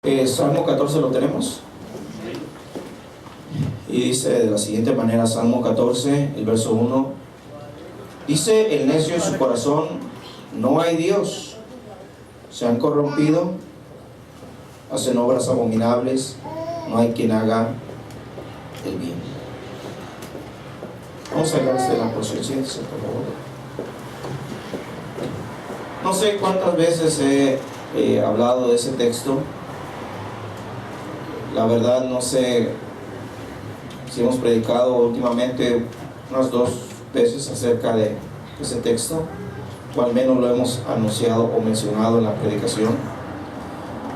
Salmo 14 lo tenemos. Y dice de la siguiente manera, Salmo 14, el verso 1. Dice: el necio en su corazón, no hay Dios. Se han corrompido, hacen obras abominables, no hay quien haga el bien. Vamos a hablar de la porción, siéntese, por favor. No sé cuántas veces he hablado de ese texto. La verdad no sé si hemos predicado últimamente unas 2 veces acerca de ese texto, o al menos lo hemos anunciado o mencionado en la predicación.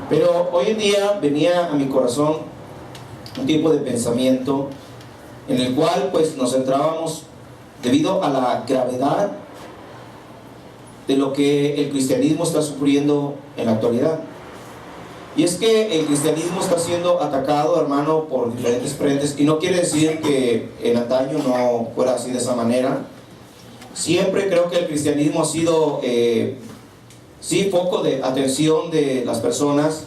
Pero hoy en día venía a mi corazón un tipo de pensamiento en el cual pues nos centrábamos debido a la gravedad de lo que el cristianismo está sufriendo en la actualidad. Y es que el cristianismo está siendo atacado, hermano, por diferentes frentes. Y no quiere decir que en antaño no fuera así de esa manera. Siempre creo que el cristianismo ha sido, sí, foco de atención de las personas.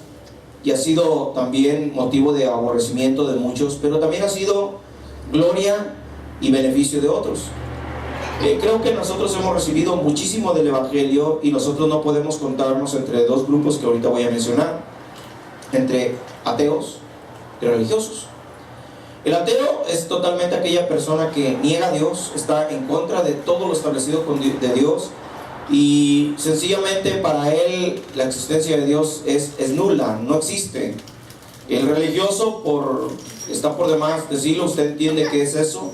Y ha sido también motivo de aborrecimiento de muchos. Pero también ha sido gloria y beneficio de otros. Creo que nosotros hemos recibido muchísimo del Evangelio. Y nosotros no podemos contarnos entre 2 grupos que ahorita voy a mencionar. Entre ateos y religiosos. El ateo es totalmente aquella persona que niega a Dios, está en contra de todo lo establecido de Dios, y sencillamente para él la existencia de Dios es nula, no existe. El religioso, está por demás decirlo, usted entiende qué es eso.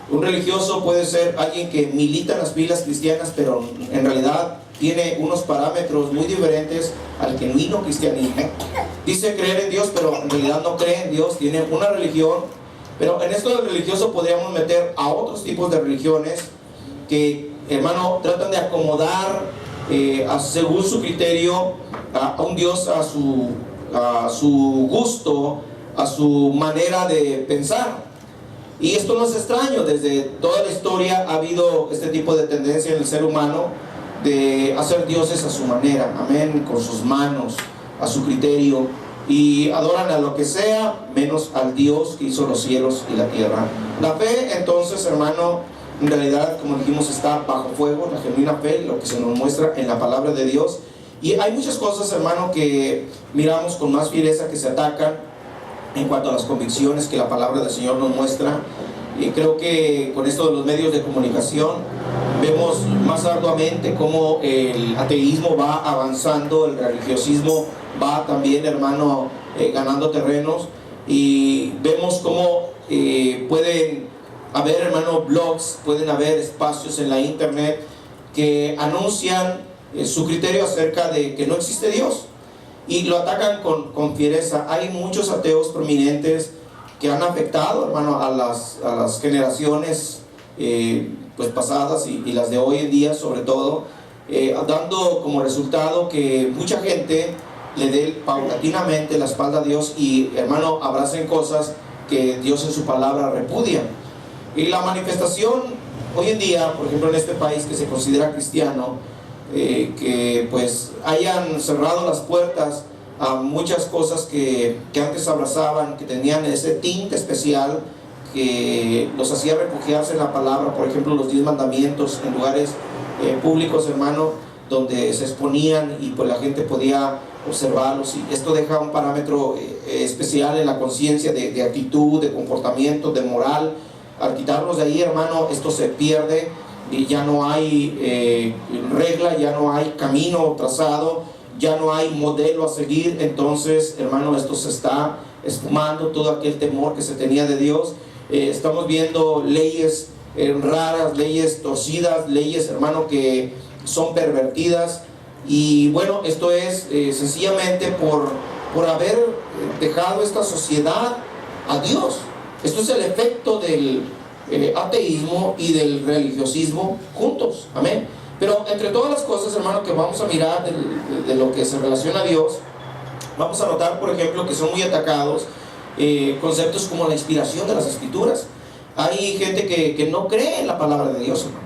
Un religioso puede ser alguien que milita en las filas cristianas, pero en realidad tiene unos parámetros muy diferentes al genuino cristianismo. Dice creer en Dios, pero en realidad no cree en Dios, tiene una religión. Pero en esto del religioso podríamos meter a otros tipos de religiones que, hermano, tratan de acomodar según su criterio a un Dios a su gusto, a su manera de pensar. Y esto no es extraño, desde toda la historia ha habido este tipo de tendencia en el ser humano de hacer dioses a su manera, amén, con sus manos, a su criterio, y adoran a lo que sea menos al Dios que hizo los cielos y la tierra. La fe, entonces, hermano, en realidad, como dijimos, está bajo fuego, la genuina fe, lo que se nos muestra en la palabra de Dios. Y hay muchas cosas, hermano, que miramos con más fiereza que se atacan en cuanto a las convicciones que la palabra del Señor nos muestra. Y creo que con esto de los medios de comunicación vemos más arduamente cómo el ateísmo va avanzando, el religiosismo va también, hermano, ganando terrenos, y vemos cómo pueden haber, hermano, blogs, pueden haber espacios en la internet que anuncian su criterio acerca de que no existe Dios, y lo atacan con fiereza. Hay muchos ateos prominentes que han afectado, hermano, a las generaciones pues pasadas y las de hoy en día sobre todo, dando como resultado que mucha gente le dé paulatinamente la espalda a Dios y, hermano, abracen cosas que Dios en su palabra repudia. Y la manifestación hoy en día, por ejemplo en este país que se considera cristiano, que pues hayan cerrado las puertas a muchas cosas que antes abrazaban, que tenían ese tinte especial que los hacía refugiarse en la palabra. Por ejemplo, los 10 mandamientos en lugares públicos, hermano, donde se exponían y pues la gente podía observarlos, y esto deja un parámetro especial en la conciencia de actitud, de comportamiento, de moral. Al quitarlos de ahí, hermano, esto se pierde y ya no hay regla, ya no hay camino trazado, ya no hay modelo a seguir. Entonces, hermano, esto se está esfumando, todo aquel temor que se tenía de Dios. Estamos viendo leyes raras, leyes torcidas, leyes, hermano, que son pervertidas. Y bueno, esto es sencillamente por haber dejado esta sociedad a Dios. Esto es el efecto del ateísmo y del religiosismo juntos, amén. Pero entre todas las cosas, hermano, que vamos a mirar de lo que se relaciona a Dios, vamos a notar, por ejemplo, que son muy atacados conceptos como la inspiración de las Escrituras. Hay gente que no cree en la palabra de Dios, hermano.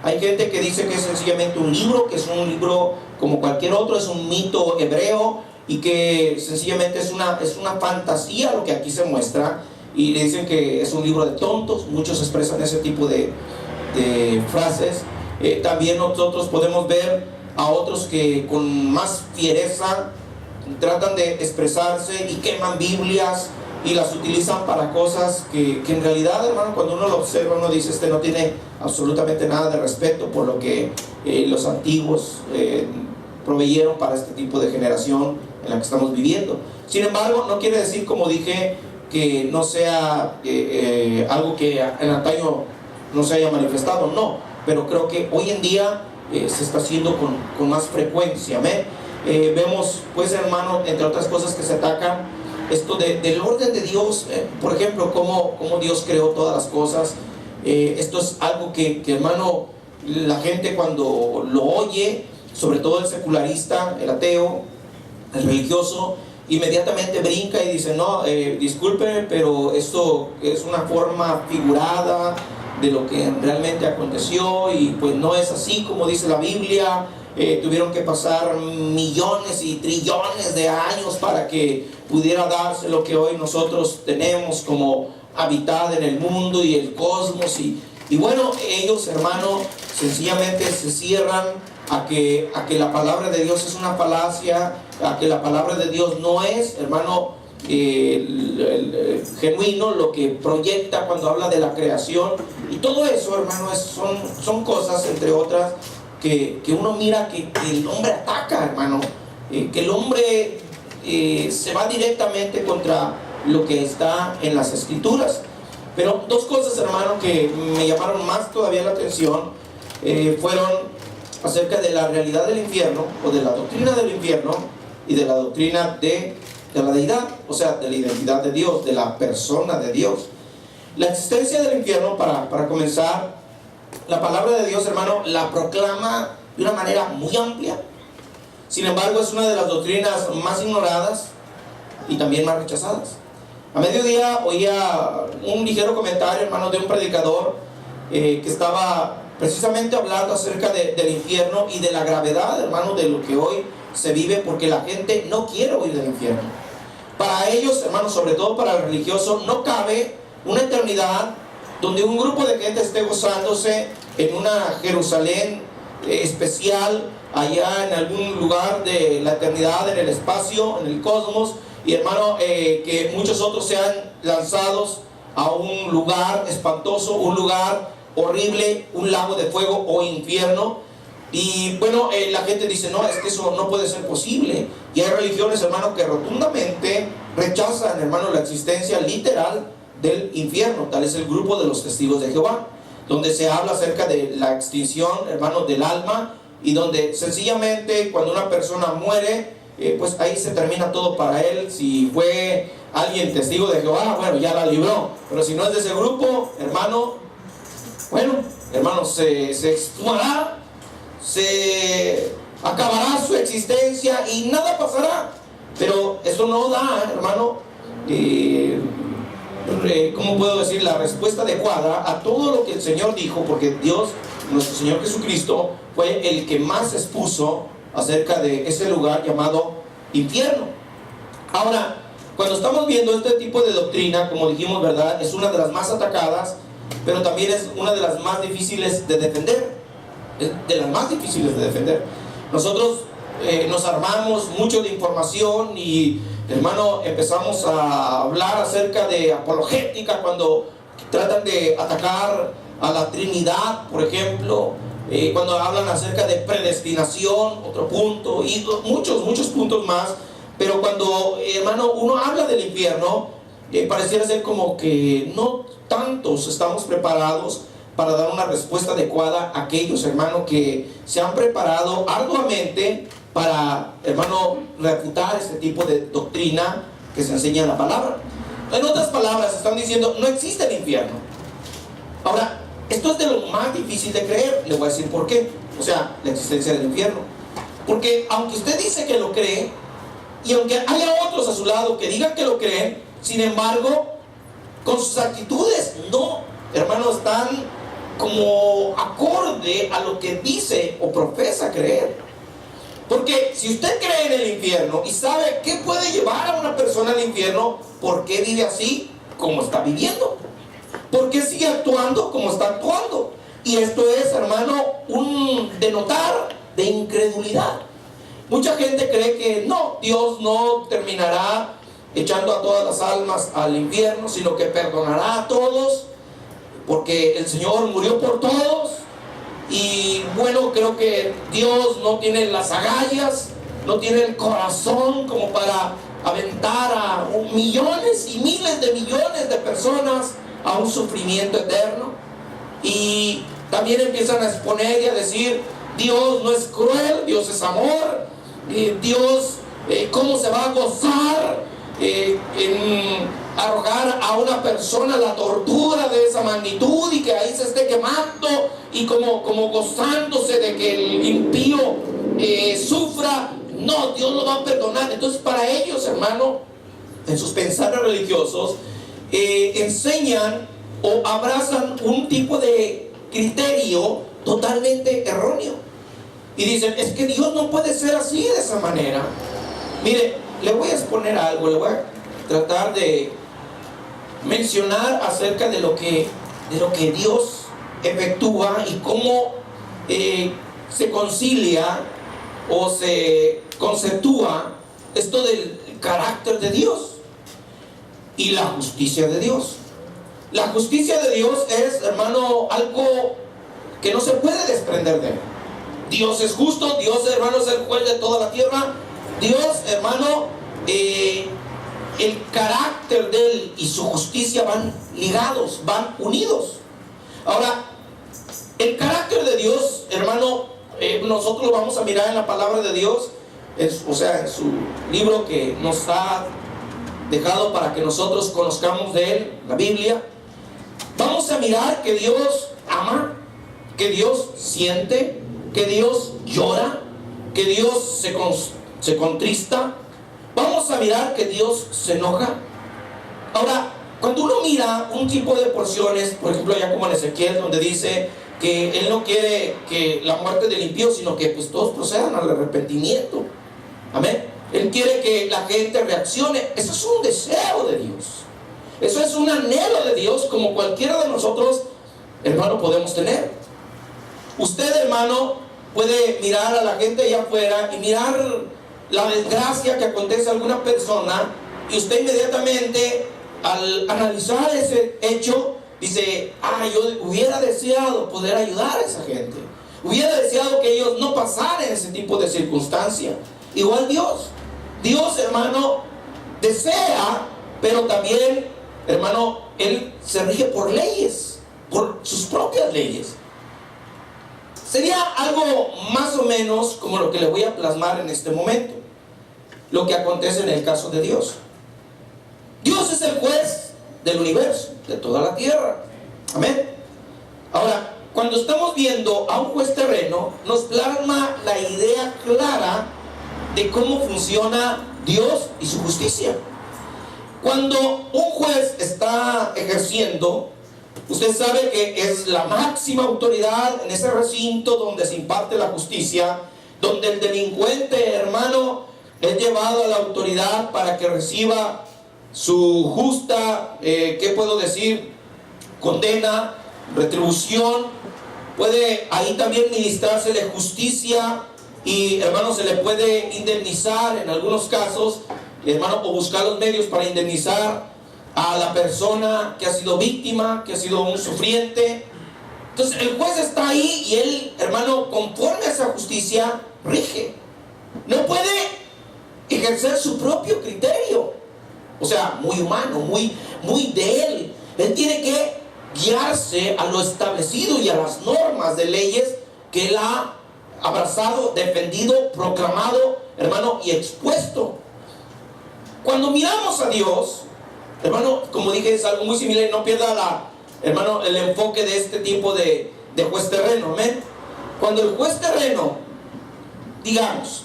Hay gente que dice que es sencillamente un libro, que es un libro como cualquier otro, es un mito hebreo, y que sencillamente es una fantasía lo que aquí se muestra, y le dicen que es un libro de tontos. Muchos expresan ese tipo de frases. También nosotros podemos ver a otros que con más fiereza tratan de expresarse y queman Biblias y las utilizan para cosas que en realidad, hermano, cuando uno lo observa, uno dice: este no tiene absolutamente nada de respeto por lo que los antiguos proveyeron para este tipo de generación en la que estamos viviendo. Sin embargo, no quiere decir, como dije, que no sea algo que en antaño no se haya manifestado, no, pero creo que hoy en día se está haciendo con más frecuencia. Amén. Vemos, pues, hermano, entre otras cosas que se atacan, esto del orden de Dios, por ejemplo, cómo Dios creó todas las cosas. Esto es algo que, hermano, la gente cuando lo oye, sobre todo el secularista, el ateo, el religioso, inmediatamente brinca y dice: no, disculpe, pero esto es una forma figurada de lo que realmente aconteció, y pues no es así como dice la Biblia. Tuvieron que pasar millones y trillones de años para que pudiera darse lo que hoy nosotros tenemos como habitada en el mundo y el cosmos. Y bueno, ellos, hermano, sencillamente se cierran a que la palabra de Dios es una falacia, a que la palabra de Dios no es, hermano, genuino, lo que proyecta cuando habla de la creación. Y todo eso, hermano, son cosas, entre otras, que uno mira que el hombre ataca, hermano, que el hombre se va directamente contra lo que está en las Escrituras. Pero dos cosas, hermano, que me llamaron más todavía la atención fueron acerca de la realidad del infierno, o de la doctrina del infierno, y de la doctrina de la deidad, o sea, de la identidad de Dios, de la persona de Dios. La existencia del infierno, para comenzar, la palabra de Dios, hermano, la proclama de una manera muy amplia. Sin embargo, es una de las doctrinas más ignoradas y también más rechazadas. A mediodía oía un ligero comentario, hermano, de un predicador que estaba precisamente hablando acerca del infierno y de la gravedad, hermano, de lo que hoy se vive, porque la gente no quiere oír del infierno. Para ellos, hermano, sobre todo para el religioso, no cabe una eternidad donde un grupo de gente esté gozándose en una Jerusalén especial, allá en algún lugar de la eternidad, en el espacio, en el cosmos, y, hermano, que muchos otros sean lanzados a un lugar espantoso, un lugar horrible, un lago de fuego o infierno. Y bueno, la gente dice: no, es que eso no puede ser posible. Y hay religiones, hermano, que rotundamente rechazan, hermano, la existencia literal del infierno. Tal es el grupo de los Testigos de Jehová, donde se habla acerca de la extinción, hermano, del alma, y donde sencillamente cuando una persona muere, pues ahí se termina todo para él. Si fue alguien testigo de Jehová, bueno, ya la libró. Pero si no es de ese grupo, hermano, bueno, hermano, se exfumará, se acabará su existencia y nada pasará. Pero eso no da, hermano, ¿cómo puedo decir?, la respuesta adecuada a todo lo que el Señor dijo, porque Dios, nuestro Señor Jesucristo, fue el que más expuso acerca de ese lugar llamado infierno. Ahora, cuando estamos viendo este tipo de doctrina, como dijimos, ¿verdad?, es una de las más atacadas, pero también es una de las más difíciles de defender. Es de las más difíciles de defender. Nosotros nos armamos mucho de información y, hermano, empezamos a hablar acerca de apologética cuando tratan de atacar a la Trinidad, por ejemplo, cuando hablan acerca de predestinación, otro punto, y muchos puntos más. Pero cuando, hermano, uno habla del infierno, pareciera ser como que no tantos estamos preparados para dar una respuesta adecuada a aquellos, hermano, que se han preparado arduamente para, hermano, refutar este tipo de doctrina que se enseña en la palabra. En otras palabras, están diciendo: no existe el infierno. Ahora, esto es de lo más difícil de creer. Le voy a decir por qué. O sea, la existencia del infierno. Porque aunque usted dice que lo cree, y aunque haya otros a su lado que digan que lo creen, sin embargo, con sus actitudes no, hermano, están como acorde a lo que dice o profesa creer. Porque si usted cree en el infierno y sabe qué puede llevar a una persona al infierno, ¿por qué vive así como está viviendo? ¿Por qué sigue actuando como está actuando? Y esto es, hermano, un denotar de incredulidad. Mucha gente cree que no, Dios no terminará echando a todas las almas al infierno, sino que perdonará a todos, porque el Señor murió por todos. Y bueno, creo que Dios no tiene las agallas, no tiene el corazón como para aventar a millones y miles de millones de personas a un sufrimiento eterno. Y también empiezan a exponer y a decir: Dios no es cruel, Dios es amor. Dios, ¿cómo se va a gozar en arrogar a una persona la tortura de esa magnitud y que ahí se esté quemando y como gozándose de que el impío sufra? No, Dios lo va a perdonar. Entonces, para ellos, hermano, en sus pensares religiosos, enseñan o abrazan un tipo de criterio totalmente erróneo. Y dicen: es que Dios no puede ser así, de esa manera. Mire, le voy a exponer algo, le voy a tratar de mencionar acerca de lo que Dios efectúa y cómo se concilia o se conceptúa esto del carácter de Dios y la justicia de Dios. La justicia de Dios es, hermano, algo que no se puede desprender de él. Dios es justo, Dios, hermano, es el juez de toda la tierra. Dios, hermano, el carácter de él y su justicia van ligados, van unidos. Ahora, el carácter de Dios, hermano, nosotros lo vamos a mirar en la palabra de Dios, o sea, en su libro que nos ha dejado para que nosotros conozcamos de él, la Biblia. Vamos a mirar que Dios ama, que Dios siente, que Dios llora, que Dios se contrista. Vamos a mirar que Dios se enoja. Ahora, cuando uno mira un tipo de porciones, por ejemplo, ya como en Ezequiel, donde dice que Él no quiere que la muerte del impío, sino que pues todos procedan al arrepentimiento. Amén. Él quiere que la gente reaccione. Eso es un deseo de Dios. Eso es un anhelo de Dios, como cualquiera de nosotros, hermano, podemos tener. Usted, hermano, puede mirar a la gente allá afuera y mirar la desgracia que acontece a alguna persona, y usted inmediatamente, al analizar ese hecho, dice: yo hubiera deseado poder ayudar a esa gente, hubiera deseado que ellos no pasaran ese tipo de circunstancia. Igual Dios, hermano, desea, pero también, hermano, Él se rige por leyes, por sus propias leyes. Sería algo más o menos como lo que le voy a plasmar en este momento, lo que acontece en el caso de Dios. Dios es el juez del universo, de toda la tierra. Amén. Ahora, cuando estamos viendo a un juez terreno, nos plasma la idea clara de cómo funciona Dios y su justicia. Cuando un juez está ejerciendo, usted sabe que es la máxima autoridad en ese recinto donde se imparte la justicia, donde el delincuente, hermano, es llevado a la autoridad para que reciba su justa, ¿qué puedo decir?, condena, retribución. Puede ahí también ministrársele justicia y, hermano, se le puede indemnizar en algunos casos, hermano, o buscar los medios para indemnizar a la persona que ha sido víctima, que ha sido un sufriente. Entonces el juez está ahí y él, hermano, conforme a esa justicia, rige. No puede ejercer su propio criterio, o sea, muy humano, muy de él. Él tiene que guiarse a lo establecido y a las normas de leyes que él ha abrazado, defendido, proclamado, hermano, y expuesto. Cuando miramos a Dios, hermano, como dije, es algo muy similar. No pierda hermano, el enfoque de este tipo de juez terreno. ¿Amén? Cuando el juez terreno, digamos,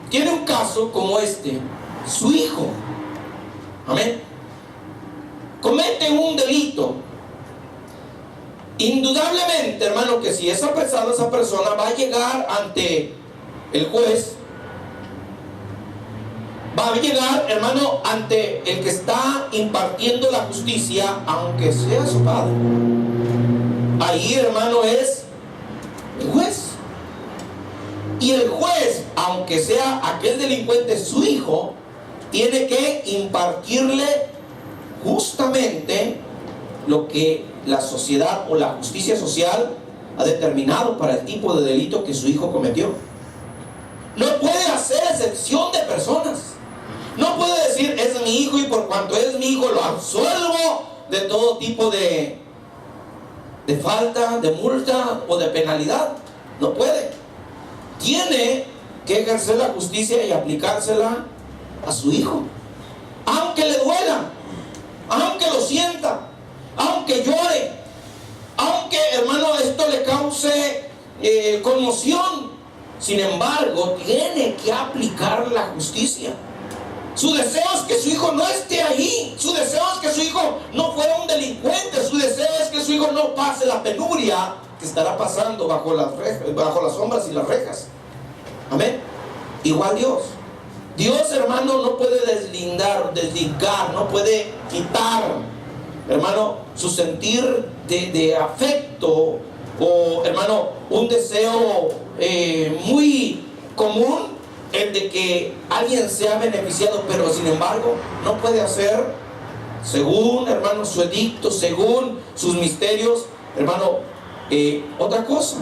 tiene un caso como este, su hijo, amén, comete un delito, indudablemente, hermano, que si esa persona va a llegar ante el juez va a llegar, hermano, ante el que está impartiendo la justicia, aunque sea su padre. Ahí, hermano, es el juez. Y el juez, aunque sea aquel delincuente su hijo, tiene que impartirle justamente lo que la sociedad o la justicia social ha determinado para el tipo de delito que su hijo cometió. No puede hacer excepción de personas. No puede decir, es mi hijo y por cuanto es mi hijo lo absuelvo de todo tipo de falta, de multa o de penalidad. No puede. Tiene que ejercer la justicia y aplicársela a su hijo, aunque le duela, aunque lo sienta, aunque llore, aunque, hermano, esto le cause conmoción. Sin embargo, tiene que aplicar la justicia. Su deseo es que su hijo no esté ahí. Su deseo es que su hijo no fuera un delincuente. Su deseo es que su hijo no pase la penuria que estará pasando bajo las sombras y las rejas. Amén. Igual Dios. Dios, hermano, no puede desligar, no puede quitar, hermano, su sentir de afecto o, hermano, un deseo muy común, el de que alguien sea beneficiado, pero sin embargo no puede hacer según, hermano, su edicto, según sus misterios, hermano, otra cosa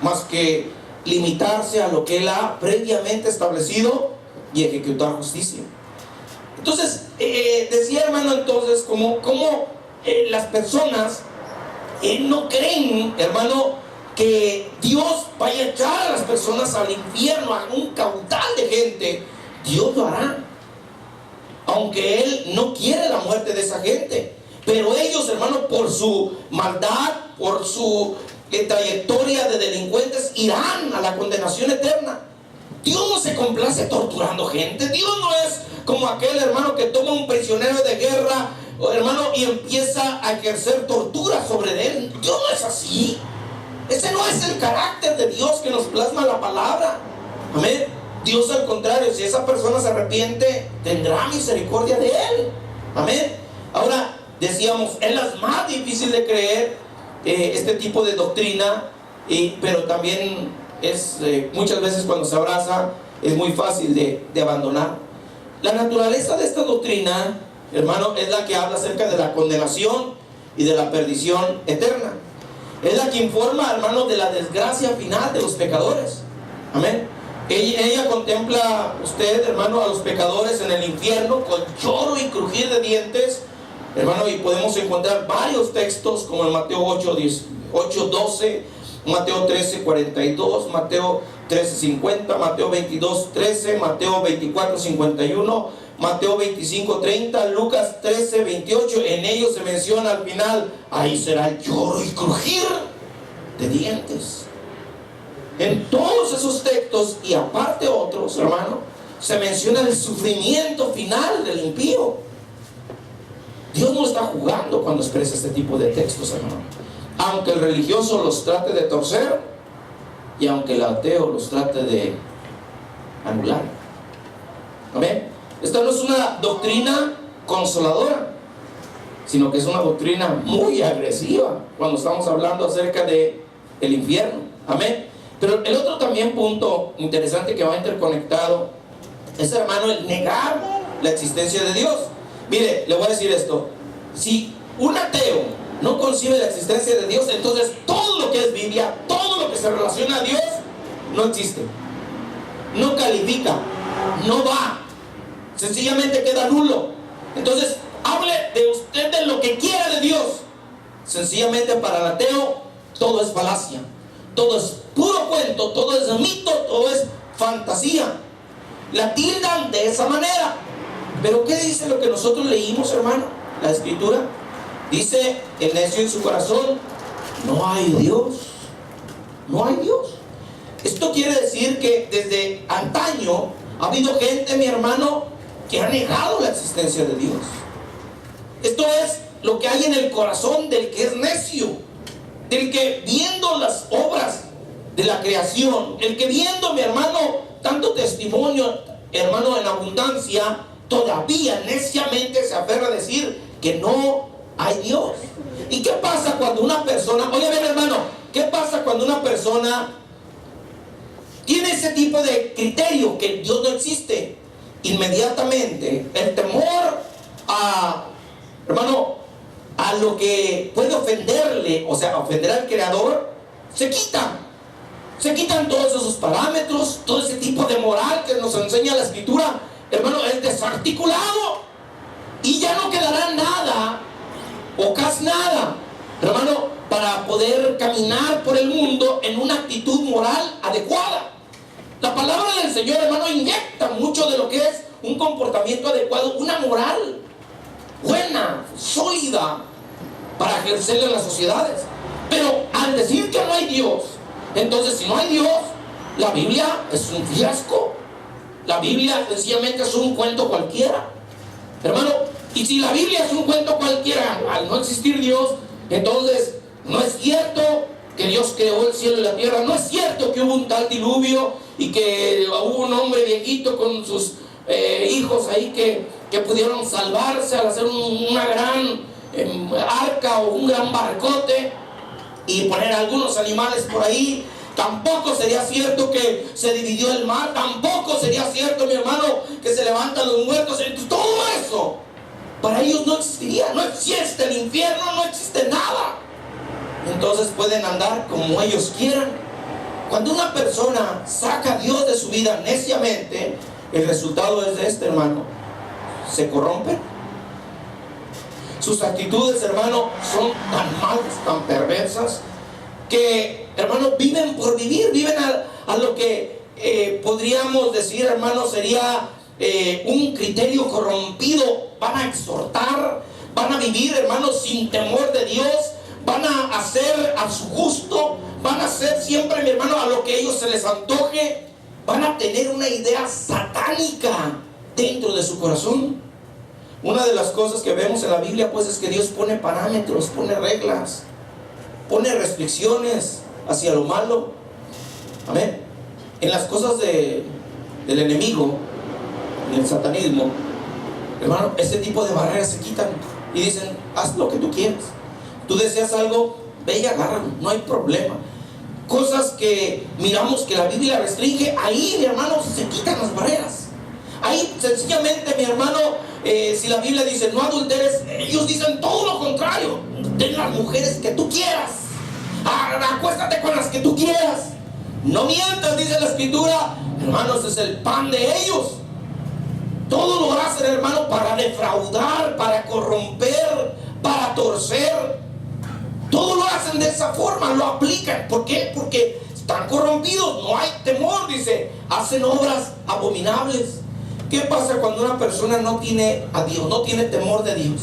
más que limitarse a lo que él ha previamente establecido y ejecutar justicia. Entonces, decía, hermano, entonces, como las personas no creen, hermano, que Dios vaya a echar a las personas al infierno, a un caudal de gente. Dios lo hará, aunque Él no quiere la muerte de esa gente. Pero ellos, hermano, por su maldad, por su trayectoria de delincuentes, irán a la condenación eterna. Dios no se complace torturando gente. Dios no es como aquel hermano que toma un prisionero de guerra, hermano, y empieza a ejercer tortura sobre él. Dios no es así. Ese no es el carácter de Dios que nos plasma la palabra. Amén. Dios, al contrario, si esa persona se arrepiente, tendrá misericordia de él. Amén. Ahora, decíamos, es la más difícil de creer este tipo de doctrina, pero también es muchas veces cuando se abraza es muy fácil de abandonar. La naturaleza de esta doctrina, hermano, es la que habla acerca de la condenación y de la perdición eterna. Es la que informa, hermano, de la desgracia final de los pecadores. Amén. Ella contempla, usted, hermano, a los pecadores en el infierno con lloro y crujir de dientes, hermano, y podemos encontrar varios textos como en Mateo 8:12, Mateo 13:42, Mateo 13:50, Mateo 22:13, Mateo 24:51, Mateo 25:30, Lucas 13:28. En ellos se menciona al final, ahí será el lloro y crujir de dientes. En todos esos textos y aparte otros, hermano, se menciona el sufrimiento final del impío. Dios no está jugando cuando expresa este tipo de textos, hermano. Aunque el religioso los trate de torcer y aunque el ateo los trate de anular. Amén. Esta no es una doctrina consoladora, sino que es una doctrina muy agresiva cuando estamos hablando acerca de el infierno. Amén. Pero el otro también punto interesante que va interconectado es, hermano, el negar la existencia de Dios. Mire, le voy a decir esto: si un ateo no concibe la existencia de Dios, entonces todo lo que es Biblia, todo lo que se relaciona a Dios, no existe, no califica, no va, sencillamente queda nulo. Entonces, hable de usted de lo que quiera de Dios. Sencillamente para el ateo todo es falacia, todo es puro cuento, todo es mito, todo es fantasía. La tildan de esa manera. Pero ¿qué dice lo que nosotros leímos, hermano? La escritura dice: el necio en su corazón, no hay Dios, no hay Dios. Esto quiere decir que desde antaño ha habido gente, mi hermano, que ha negado la existencia de Dios. Esto es lo que hay en el corazón del que es necio, del que viendo las obras de la creación, el que viendo, mi hermano, tanto testimonio, hermano, en abundancia, todavía neciamente se aferra a decir que no hay Dios. ¿Y qué pasa cuando una persona, oye bien hermano, qué pasa cuando una persona tiene ese tipo de criterio que Dios no existe? Inmediatamente el temor a, hermano, a lo que puede ofenderle, o sea, ofender al Creador, se quitan todos esos parámetros, todo ese tipo de moral que nos enseña la Escritura, hermano, es desarticulado y ya no quedará nada o casi nada, hermano, para poder caminar por el mundo en una actitud moral adecuada. La palabra del Señor, hermano, inyecta mucho de lo que es un comportamiento adecuado, una moral buena, sólida, para ejercerla en las sociedades. Pero al decir que no hay Dios, entonces si no hay Dios, la Biblia es un fiasco. La Biblia sencillamente es un cuento cualquiera, hermano. Y si la Biblia es un cuento cualquiera, al no existir Dios, entonces no es cierto que Dios creó el cielo y la tierra. No es cierto que hubo un tal diluvio y que hubo un hombre viejito con sus hijos ahí que pudieron salvarse al hacer una gran arca o un gran barcote y poner algunos animales por ahí. Tampoco sería cierto que se dividió el mar. Tampoco sería cierto, mi hermano, que se levantan los muertos. Todo eso para ellos no existiría. No existe el infierno, no existe nada. Entonces pueden andar como ellos quieran. Cuando una persona saca a Dios de su vida neciamente, el resultado es de este, hermano: se corrompe. Sus actitudes, hermano, son tan malas, tan perversas, que, hermano, viven por vivir, viven a lo que podríamos decir, hermano, sería un criterio corrompido. Van a exhortar, van a vivir, hermano, sin temor de Dios, van a hacer a su gusto, van a hacer siempre, mi hermano, a lo que a ellos se les antoje. Van a tener una idea satánica dentro de su corazón. Una de las cosas que vemos en la Biblia, pues, es que Dios pone parámetros, pone reglas, pone restricciones hacia lo malo. Amén. En las cosas del enemigo, en el satanismo, hermano, ese tipo de barreras se quitan y dicen: haz lo que tú quieras. Tú deseas algo, ve y agárralo, no hay problema. Cosas que miramos que la Biblia restringe, ahí, mi hermano, se quitan las barreras. Ahí sencillamente, mi hermano, si la Biblia dice no adulteres, ellos dicen todo lo contrario: ten las mujeres que tú quieras, acuéstate con las que tú quieras, no mientas, dice la Escritura. Hermanos, es el pan de ellos. Todo lo hacen, hermano, para defraudar, para corromper, para torcer. Todo lo hacen de esa forma, lo aplican. ¿Por qué? Porque están corrompidos, no hay temor, dice. Hacen obras abominables. ¿Qué pasa cuando una persona no tiene a Dios, no tiene temor de Dios?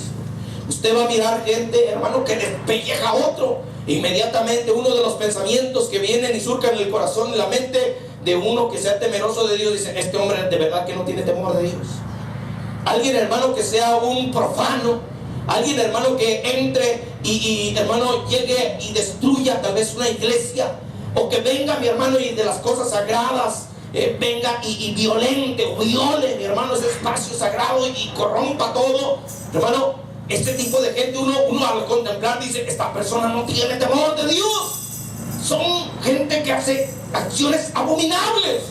Usted va a mirar gente, hermano, que despelleja a otro. Inmediatamente uno de los pensamientos que vienen y surcan en el corazón y la mente de uno que sea temeroso de Dios, dice: este hombre de verdad que no tiene temor de Dios. Alguien, hermano, que sea un profano, alguien, hermano, que entre y hermano, llegue y destruya tal vez una iglesia, o que venga, mi hermano, y de las cosas sagradas venga y violente o viole, mi hermano, ese espacio sagrado y corrompa todo. Hermano, este tipo de gente, uno al contemplar dice: esta persona no tiene temor de Dios. Son gente que hace acciones abominables.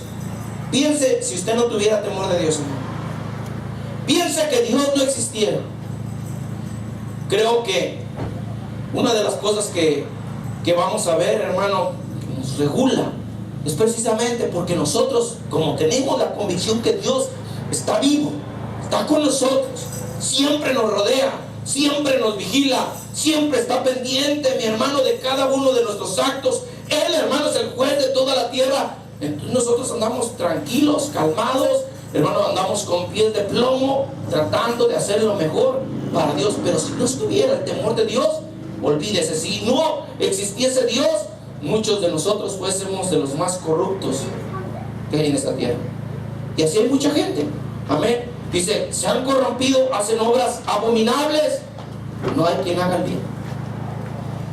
Piense si usted no tuviera temor de Dios, hermano. Piense que Dios no existiera. Creo que una de las cosas que vamos a ver, hermano, que nos regula, es precisamente porque nosotros, como tenemos la convicción que Dios está vivo, está con nosotros, siempre nos rodea, siempre nos vigila, siempre está pendiente, mi hermano, de cada uno de nuestros actos. Él, hermano, es el juez de toda la tierra. Entonces nosotros andamos tranquilos, calmados, hermano, andamos con pies de plomo, tratando de hacer lo mejor para Dios. Pero si no estuviera el temor de Dios, olvídese. Si no existiese Dios, muchos de nosotros fuésemos de los más corruptos que hay en esta tierra. Y así hay mucha gente. Amén. Dice: se han corrompido, hacen obras abominables, no hay quien haga el bien.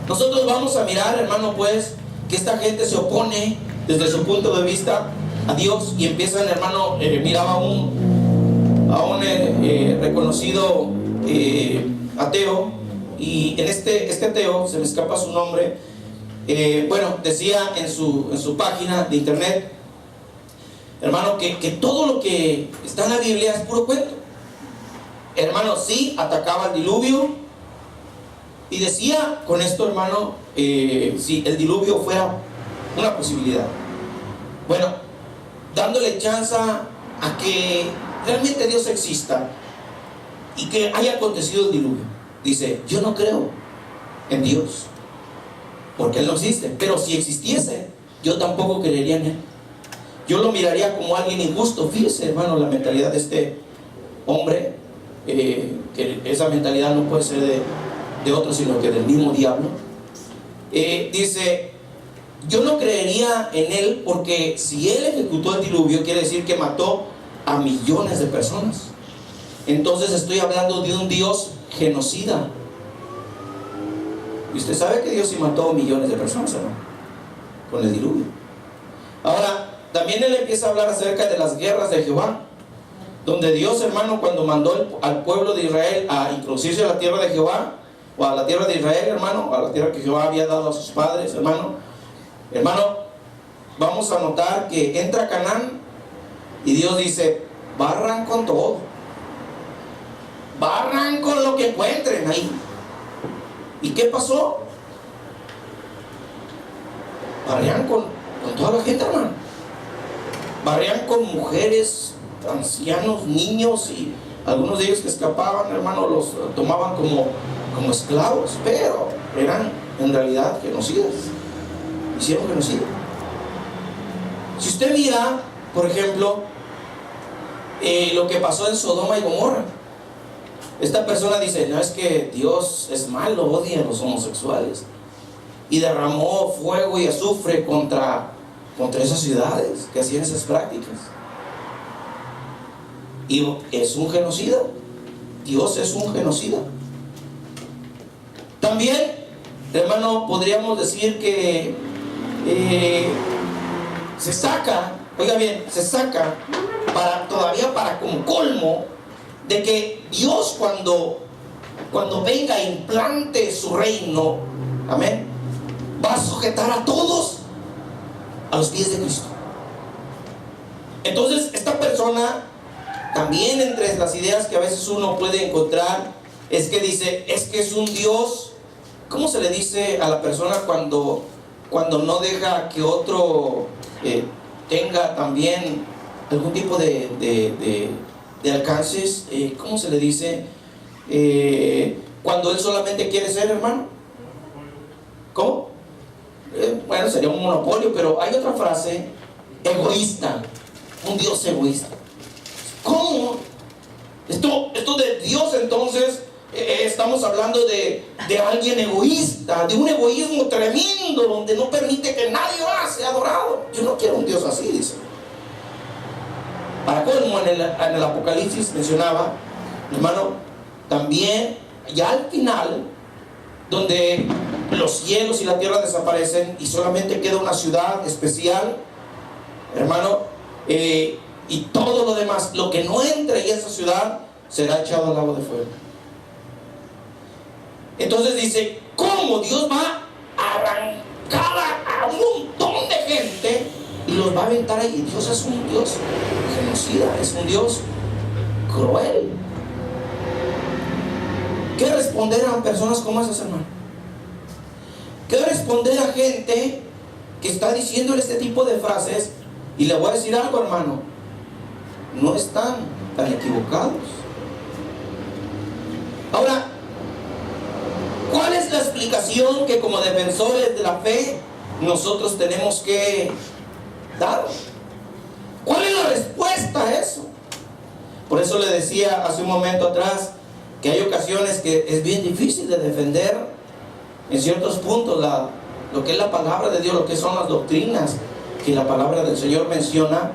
Nosotros vamos a mirar, hermano, pues, que esta gente se opone desde su punto de vista a Dios y empiezan, hermano, miraba a un reconocido ateo, y en este ateo, se me escapa su nombre, bueno, decía en su página de internet, hermano, que todo lo que está en la Biblia es puro cuento. Hermano, sí, atacaba el diluvio y decía con esto, hermano, si el diluvio fuera una posibilidad, bueno, dándole chance a que realmente Dios exista y que haya acontecido el diluvio. Dice, yo no creo en Dios porque Él no existe, pero si existiese, yo tampoco creería en Él. Yo lo miraría como alguien injusto. Fíjese, hermano, la mentalidad de este hombre, que esa mentalidad no puede ser de otro, sino que del mismo diablo. Dice, yo no creería en Él porque si Él ejecutó el diluvio, quiere decir que mató a millones de personas. Entonces estoy hablando de un Dios genocida. Y usted sabe que Dios sí mató millones de personas, hermano, con el diluvio. Ahora, también él empieza a hablar acerca de las guerras de Jehová, donde Dios, hermano, cuando mandó al pueblo de Israel a introducirse a la tierra de Jehová, o a la tierra de Israel, hermano, a la tierra que Jehová había dado a sus padres, hermano, vamos a notar que entra a Canaán y Dios dice, barran con todo, barran con lo que encuentren ahí. ¿Y qué pasó? Barrían con toda la gente, hermano. Barrían con mujeres, ancianos, niños, y algunos de ellos que escapaban, hermano, los tomaban como esclavos, pero eran en realidad genocidas. Hicieron genocidio. Si usted mira, por ejemplo, lo que pasó en Sodoma y Gomorra, esta persona dice, no, es que Dios es malo, odia a los homosexuales, y derramó fuego y azufre contra esas ciudades que hacían esas prácticas. Y es un genocida. Dios es un genocida. También, hermano, podríamos decir que se saca, oiga bien, se saca todavía para como colmo de que Dios cuando venga e implante su reino, amén, va a sujetar a todos a los pies de Cristo. Entonces esta persona también, entre las ideas que a veces uno puede encontrar, es que dice, es que es un Dios. ¿Cómo se le dice a la persona cuando no deja que otro tenga también algún tipo de alcances? ¿Cómo se le dice? Cuando él solamente quiere ser, hermano. ¿Cómo? Bueno, sería un monopolio, pero hay otra frase, egoísta. Un Dios egoísta. ¿Cómo? Esto de Dios, entonces, estamos hablando de alguien egoísta, de un egoísmo tremendo, donde no permite que nadie más sea adorado. Yo no quiero un Dios así, dice. Para colmo, en el Apocalipsis mencionaba, hermano, también, ya al final, donde los cielos y la tierra desaparecen y solamente queda una ciudad especial, hermano, y todo lo demás, lo que no entre en esa ciudad, será echado al lago de fuego. Entonces dice, ¿cómo Dios va a arrancar a un montón de gente y los va a aventar ahí? Dios es un Dios genocida, es un Dios cruel. ¿Qué responder a personas como esas, hermano? ¿Qué responder a gente que está diciéndole este tipo de frases? Y le voy a decir algo, hermano, no están tan equivocados. Ahora, ¿cuál es la explicación que como defensores de la fe nosotros tenemos que dar? ¿Cuál es la respuesta a eso? Por eso le decía hace un momento atrás que hay ocasiones que es bien difícil de defender en ciertos puntos lo que es la palabra de Dios, lo que son las doctrinas que la palabra del Señor menciona.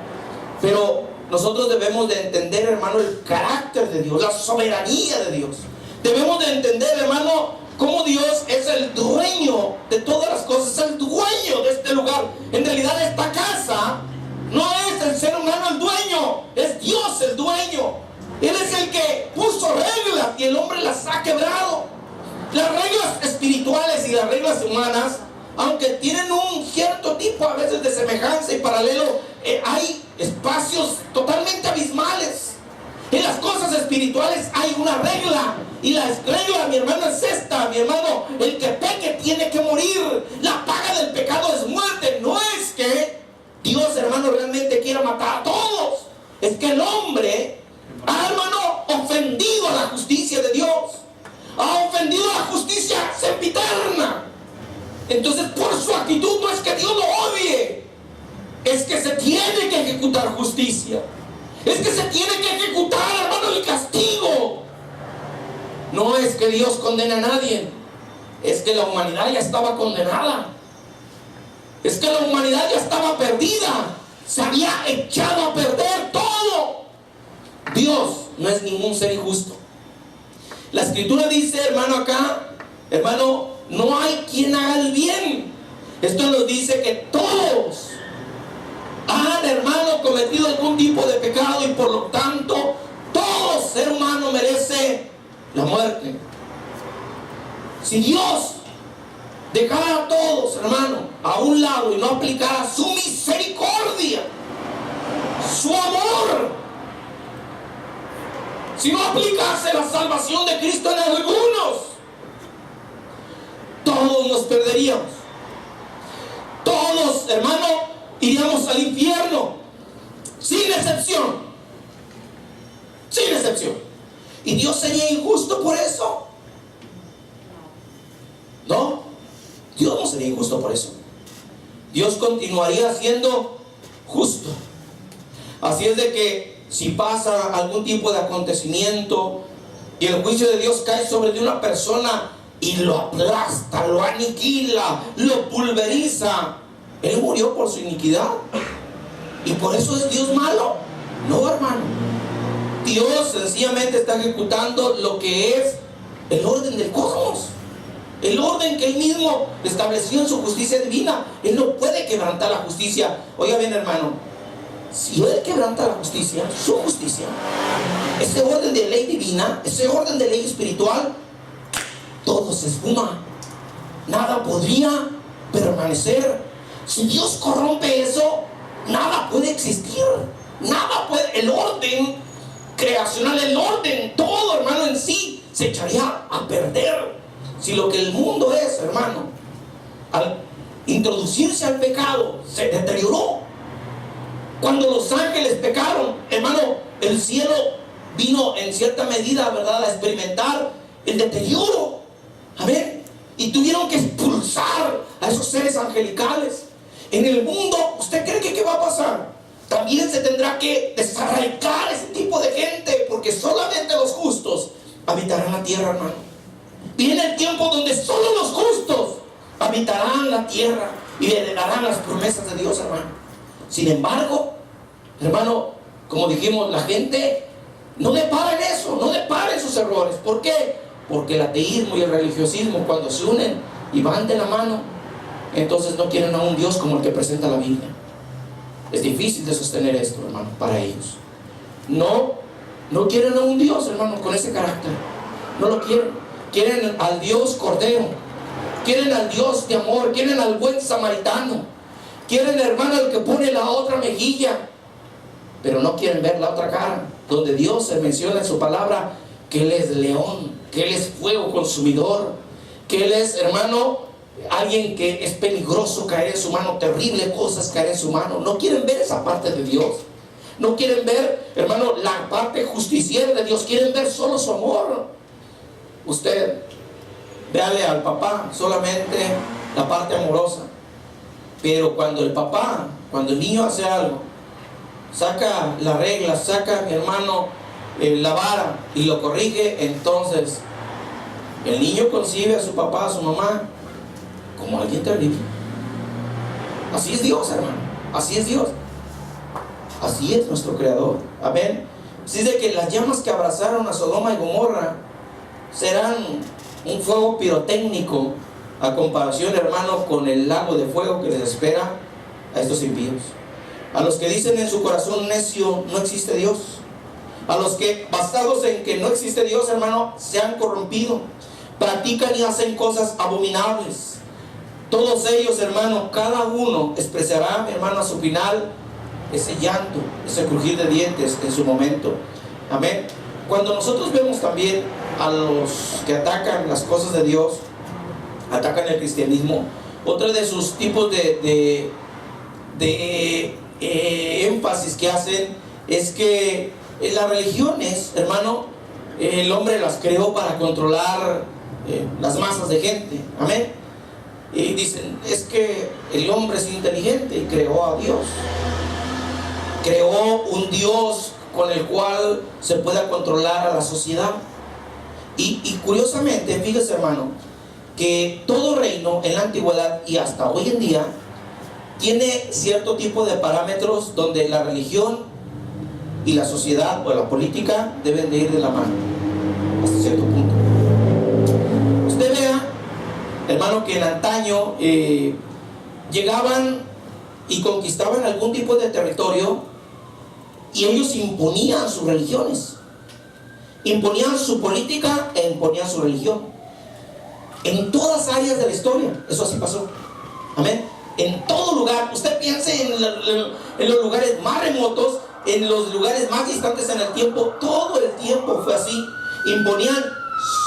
Pero nosotros debemos de entender, hermano, el carácter de Dios, la soberanía de Dios. Debemos de entender, hermano, cómo Dios es el dueño de todas las cosas, es el dueño de este lugar. En realidad esta casa No es el ser humano el dueño, es Dios el dueño. Él es el que puso reglas y el hombre las ha quebrado. Las reglas espirituales y las reglas humanas, aunque tienen un cierto tipo a veces de semejanza y paralelo, hay espacios totalmente abismales. En las cosas espirituales hay una regla, y la regla, mi hermano, es esta, mi hermano: el que peque tiene que morir. La paga del pecado es muerte. No es que Dios, hermano, realmente quiera matar a todos. Es que el hombre ha, hermano, ofendido a la justicia de Dios. Ha ofendido a la justicia sempiterna. Entonces, por su actitud, no es que Dios lo odie, es que se tiene que ejecutar justicia. Es que se tiene que ejecutar, hermano, el castigo. No es que Dios condena a nadie, es que la humanidad ya estaba condenada. Es que la humanidad ya estaba perdida. Se había echado a perder todo. Dios no es ningún ser injusto. La escritura dice, hermano, acá, hermano, no hay quien haga el bien. Esto nos dice que todos han, hermano, cometido algún tipo de pecado, y por lo tanto todo ser humano merece la muerte. Si Dios dejara a todos, hermano, a un lado y no aplicara su misericordia, su amor, si no aplicase la salvación de Cristo en algunos, todos nos perderíamos. Todos, hermano, iríamos al infierno, sin excepción. Sin excepción. ¿Y Dios sería injusto por eso? No, Dios no sería injusto por eso. Dios continuaría siendo justo. Así es de que si pasa algún tipo de acontecimiento y el juicio de Dios cae sobre de una persona y lo aplasta, lo aniquila, lo pulveriza, Él murió por su iniquidad. ¿Y por eso es Dios malo? No, hermano. Dios sencillamente está ejecutando lo que es el orden del cosmos, el orden que Él mismo estableció en su justicia divina. Él no puede quebrantar la justicia. Oiga bien, hermano, si Él quebranta la justicia, su justicia, ese orden de ley divina, ese orden de ley espiritual, todo se esfuma. Nada podría permanecer. Si Dios corrompe eso, nada puede existir. Nada puede. El orden creacional, el orden, todo, hermano, en sí se echaría a perder. Si lo que el mundo es, hermano, al introducirse al pecado, se deterioró. Cuando los ángeles pecaron, hermano, el cielo vino en cierta medida, ¿verdad?, a experimentar el deterioro. Amén. Y tuvieron que expulsar a esos seres angelicales. En el mundo, ¿usted cree que qué va a pasar? También se tendrá que desarraigar ese tipo de gente, porque solamente los justos habitarán la tierra, hermano. Viene el tiempo donde solo los justos habitarán la tierra y heredarán las promesas de Dios, hermano. Sin embargo, hermano, como dijimos, la gente no depara en eso, no depara en sus errores. ¿Por qué? Porque el ateísmo y el religiosismo, cuando se unen y van de la mano, entonces no quieren a un Dios como el que presenta la Biblia. Es difícil de sostener esto, hermano, para ellos. No quieren a un Dios, hermano, con ese carácter. No lo quieren. Quieren al Dios Cordero. Quieren al Dios de amor. Quieren al buen samaritano. Quieren, hermano, el que pone la otra mejilla. Pero no quieren ver la otra cara, donde Dios se menciona en su palabra que Él es león, que Él es fuego consumidor, que Él es, hermano, alguien que es peligroso caer en su mano, terrible cosas caer en su mano. No quieren ver esa parte de Dios. No quieren ver, hermano, la parte justiciera de Dios. Quieren ver solo su amor. Usted véale al papá solamente la parte amorosa. Pero cuando el papá, cuando el niño hace algo, saca la regla, saca, mi hermano, la vara y lo corrige, entonces el niño concibe a su papá, a su mamá, como alguien terrible. Así es Dios, hermano. Así es Dios. Así es nuestro Creador. Amén. Así es de que las llamas que abrazaron a Sodoma y Gomorra serán un fuego pirotécnico a comparación, hermano, con el lago de fuego que les espera a estos impíos. A los que dicen en su corazón necio, no existe Dios. A los que, basados en que no existe Dios, hermano, se han corrompido, practican y hacen cosas abominables. Todos ellos, hermano, cada uno expresará, mi hermano, a su final ese llanto, ese crujir de dientes en su momento. Amén. Cuando nosotros vemos también a los que atacan las cosas de Dios, atacan el cristianismo, otro de sus tipos de énfasis que hacen es que las religiones, hermano, el hombre las creó para controlar las masas de gente. Amén. Y dicen, es que el hombre es inteligente y creó a Dios. Creó un Dios con el cual se pueda controlar a la sociedad. Y curiosamente, fíjese, hermano, que todo reino en la antigüedad y hasta hoy en día tiene cierto tipo de parámetros donde la religión y la sociedad o la política deben de ir de la mano hasta cierto punto. Usted vea, hermano, que en antaño llegaban y conquistaban algún tipo de territorio y ellos imponían sus religiones, imponían su política e imponían su religión en todas áreas de la historia. Eso así pasó. Amén. En todo lugar. Usted piense en los lugares más remotos, en los lugares más distantes en el tiempo. Todo el tiempo fue así. Imponían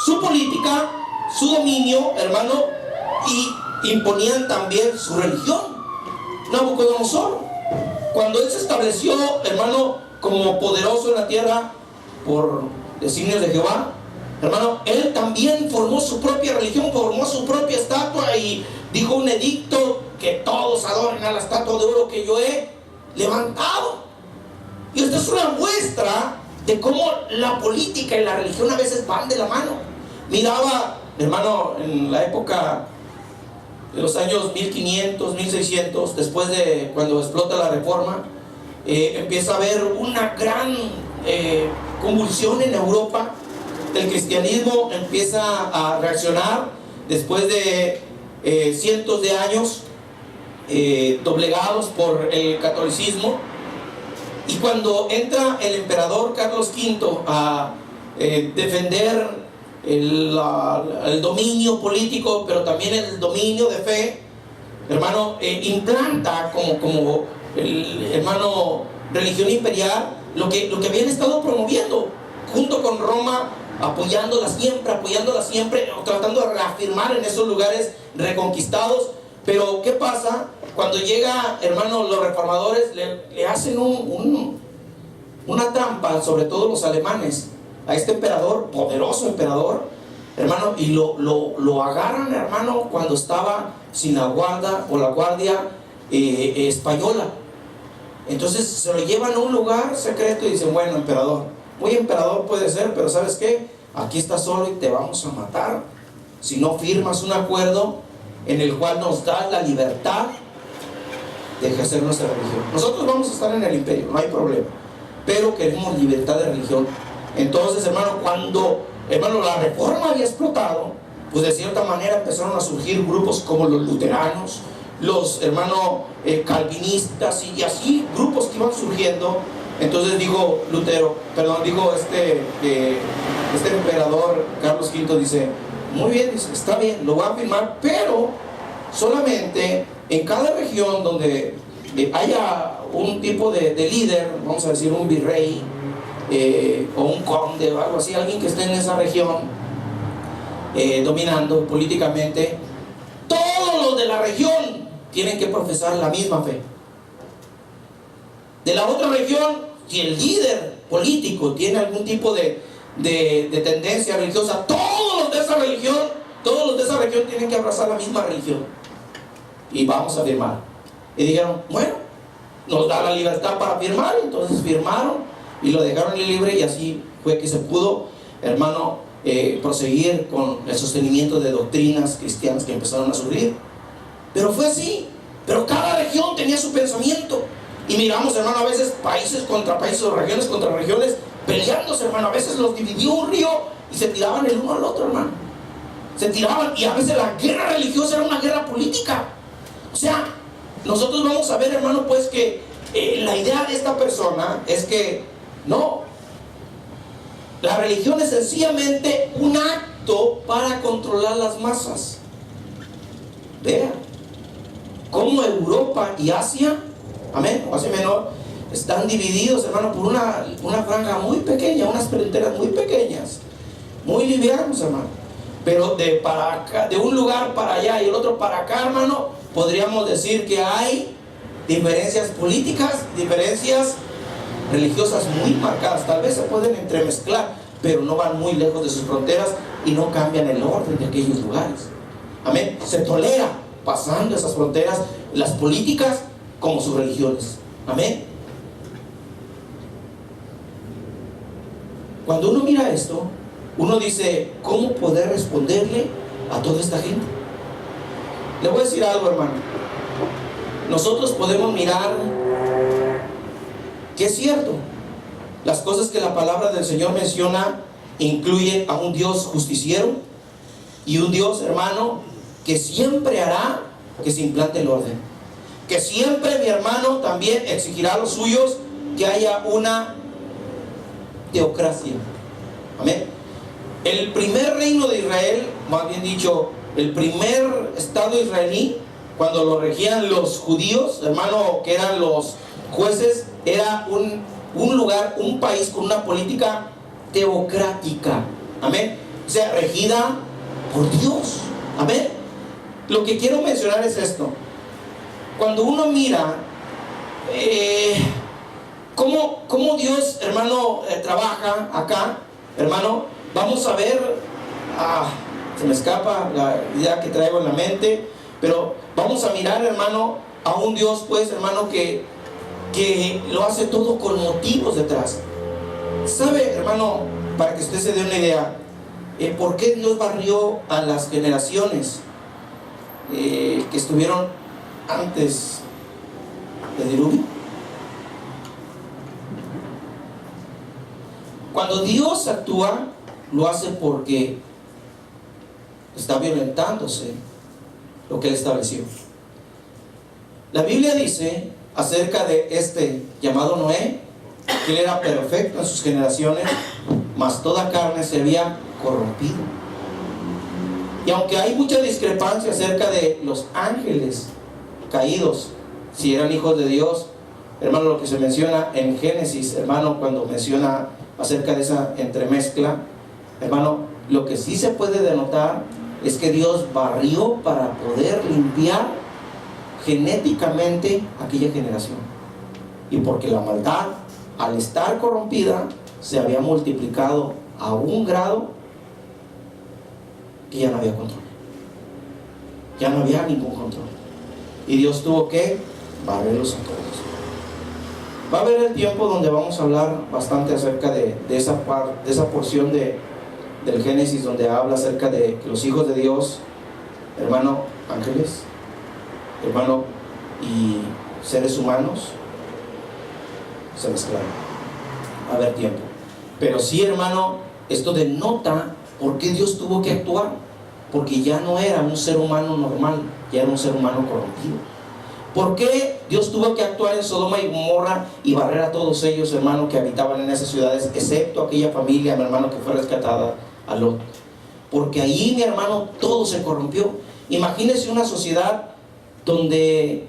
su política, su dominio, hermano, y imponían también su religión. Nabucodonosor, cuando él se estableció, hermano, como poderoso en la tierra por designios de Jehová, hermano, él también formó su propia religión, formó su propia estatua y dijo un edicto: que todos adoren a la estatua de oro que yo he levantado. Y esta es una muestra de cómo la política y la religión a veces van de la mano. Miraba, hermano, en la época de los años 1500, 1600, después de cuando explota la Reforma, empieza a haber una gran convulsión en Europa. El cristianismo empieza a reaccionar después de cientos de años doblegados por el catolicismo. Y cuando entra el emperador Carlos V a defender el dominio político, pero también el dominio de fe, hermano, implanta como el hermano religión imperial lo que habían estado promoviendo junto con Roma, apoyándola siempre, tratando de reafirmar en esos lugares reconquistados. Pero ¿qué pasa? Cuando llega, hermano, los reformadores le hacen una trampa, sobre todo los alemanes, a este emperador, poderoso emperador, hermano, y lo agarran, hermano, cuando estaba sin la guarda o la guardia española. Entonces se lo llevan a un lugar secreto y dicen: bueno, emperador, muy emperador puede ser, pero ¿sabes qué? Aquí estás solo y te vamos a matar si no firmas un acuerdo en el cual nos da la libertad de ejercer nuestra religión. Nosotros vamos a estar en el imperio, no hay problema, pero queremos libertad de religión. Entonces, hermano, cuando, hermano, la Reforma había explotado, pues de cierta manera empezaron a surgir grupos como los luteranos, los hermanos calvinistas, y así grupos que iban surgiendo. Entonces dijo este emperador Carlos V, dice: muy bien, dice, está bien, lo voy a firmar, pero solamente en cada región donde haya un tipo de líder, vamos a decir un virrey o un conde o algo así, alguien que esté en esa región dominando políticamente, todos los de la región tienen que profesar la misma fe. De la otra región, si el líder político tiene algún tipo de tendencia religiosa, todos los de esa región tienen que abrazar la misma religión. Y vamos a firmar. Y dijeron: bueno, nos da la libertad para firmar. Entonces firmaron y lo dejaron libre, y así fue que se pudo, hermano, proseguir con el sostenimiento de doctrinas cristianas que empezaron a surgir. Pero fue así. Pero cada región tenía su pensamiento. Y miramos, hermano, a veces países contra países o regiones contra regiones peleándose, hermano. A veces los dividió un río y se tiraban el uno al otro, hermano. Se tiraban, y a veces la guerra religiosa era una guerra política. O sea, nosotros vamos a ver, hermano, pues que La idea de esta persona es que no, la religión es sencillamente un acto para controlar las masas. Vea cómo Europa y Asia, amén, o Asia Menor, están divididos, hermano, por una franja muy pequeña, unas fronteras muy pequeñas, muy livianos, hermano. Pero de un lugar para allá y el otro para acá, hermano, podríamos decir que hay diferencias políticas, diferencias religiosas muy marcadas. Tal vez se pueden entremezclar, pero no van muy lejos de sus fronteras y no cambian el orden de aquellos lugares. Amén. Se tolera pasando esas fronteras las políticas como sus religiones. Amén. Cuando uno mira esto, uno dice, ¿cómo poder responderle a toda esta gente? Le voy a decir algo, hermano. Nosotros podemos mirar que es cierto, las cosas que la palabra del Señor menciona incluyen a un Dios justiciero y un Dios, hermano, que siempre hará que se implante el orden, que siempre, mi hermano, también exigirá a los suyos que haya una teocracia. Amén. El primer reino de Israel, más bien dicho, el primer estado israelí, cuando lo regían los judíos, hermano, que eran los jueces, era un lugar, un país con una política teocrática. Amén. O sea, regida por Dios. Amén. Lo que quiero mencionar es esto. Cuando uno mira cómo Dios, hermano, trabaja acá, hermano, vamos a ver, se me escapa la idea que traigo en la mente, pero vamos a mirar, hermano, a un Dios, pues, hermano, que lo hace todo con motivos detrás. ¿Sabe, hermano, para que usted se dé una idea, por qué Dios barrió a las generaciones que estuvieron antes del diluvio? Cuando Dios actúa, lo hace porque está violentándose lo que Él estableció. La Biblia dice acerca de este llamado Noé, que él era perfecto en sus generaciones, mas toda carne se había corrompido. Y aunque hay mucha discrepancia acerca de los ángeles caídos, si eran hijos de Dios, hermano, lo que se menciona en Génesis, hermano, cuando menciona acerca de esa entremezcla, hermano, lo que sí se puede denotar es que Dios barrió para poder limpiar genéticamente aquella generación. Y porque la maldad, al estar corrompida, se había multiplicado a un grado que ya no había control. Ya no había ningún control. Y Dios tuvo que barrerlos a todos. Va a haber el tiempo donde vamos a hablar bastante acerca de esa porción del Génesis, donde habla acerca de que los hijos de Dios, hermano, ángeles, hermano, y seres humanos se mezclaron. Va a haber tiempo. Pero sí, hermano, esto denota por qué Dios tuvo que actuar. Porque ya no era un ser humano normal, ya era un ser humano corrompido. ¿Por qué Dios tuvo que actuar en Sodoma y Gomorra y barrer a todos ellos, hermano, que habitaban en esas ciudades, excepto aquella familia, mi hermano, que fue rescatada, a Lot? Porque ahí, mi hermano, todo se corrompió. Imagínese una sociedad donde,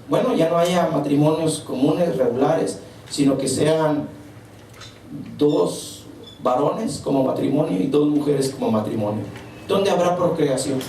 bueno, ya no haya matrimonios comunes, regulares, sino que sean 2 varones como matrimonio y 2 mujeres como matrimonio. ¿Dónde habrá procreación?